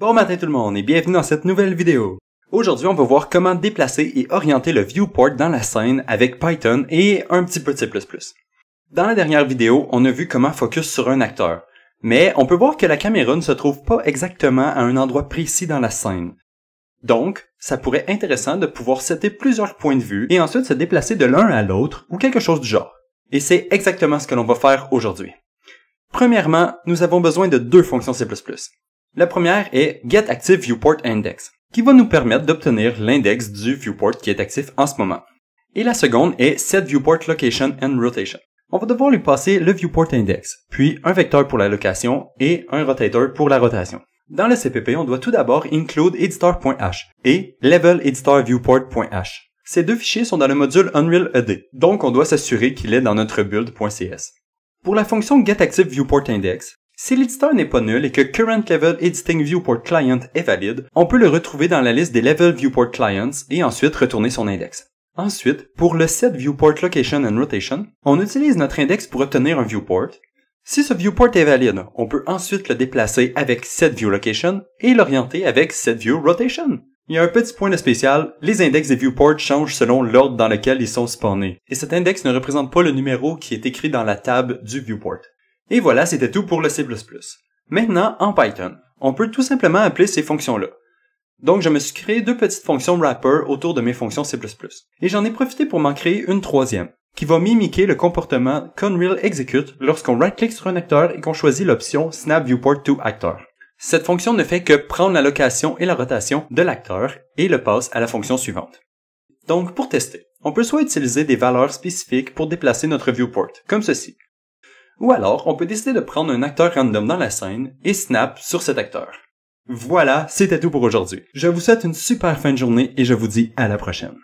Bon matin tout le monde et bienvenue dans cette nouvelle vidéo. Aujourd'hui, on va voir comment déplacer et orienter le viewport dans la scène avec Python et un petit peu de C++. Dans la dernière vidéo, on a vu comment focus sur un acteur, mais on peut voir que la caméra ne se trouve pas exactement à un endroit précis dans la scène. Donc, ça pourrait être intéressant de pouvoir setter plusieurs points de vue et ensuite se déplacer de l'un à l'autre ou quelque chose du genre. Et c'est exactement ce que l'on va faire aujourd'hui. Premièrement, nous avons besoin de deux fonctions C++. La première est getActiveViewportIndex, qui va nous permettre d'obtenir l'index du viewport qui est actif en ce moment. Et la seconde est setViewportLocation and Rotation. On va devoir lui passer le viewport index, puis un vecteur pour la location et un rotator pour la rotation. Dans le CPP, on doit tout d'abord include editor.h et levelEditorViewport.h. Ces deux fichiers sont dans le module Unreal ED, donc on doit s'assurer qu'il est dans notre build.cs. Pour la fonction getActiveViewportIndex, si l'éditeur n'est pas nul et que currentLevelEditingViewportClient est valide, on peut le retrouver dans la liste des Level Viewport Clients et ensuite retourner son index. Ensuite, pour le setViewportLocation and Rotation, on utilise notre index pour obtenir un viewport. Si ce viewport est valide, on peut ensuite le déplacer avec setViewLocation et l'orienter avec setViewRotation. Il y a un petit point de spécial, les index des viewports changent selon l'ordre dans lequel ils sont spawnés, et cet index ne représente pas le numéro qui est écrit dans la table du viewport. Et voilà, c'était tout pour le C++. Maintenant, en Python, on peut tout simplement appeler ces fonctions-là. Donc, je me suis créé deux petites fonctions wrapper autour de mes fonctions C++. Et j'en ai profité pour m'en créer une troisième, qui va mimiquer le comportement qu'Unreal exécute lorsqu'on right-click sur un acteur et qu'on choisit l'option Snap Viewport to Actor. Cette fonction ne fait que prendre la location et la rotation de l'acteur et le passe à la fonction suivante. Donc, pour tester, on peut soit utiliser des valeurs spécifiques pour déplacer notre viewport, comme ceci. Ou alors, on peut décider de prendre un acteur random dans la scène et snap sur cet acteur. Voilà, c'était tout pour aujourd'hui. Je vous souhaite une super fin de journée et je vous dis à la prochaine.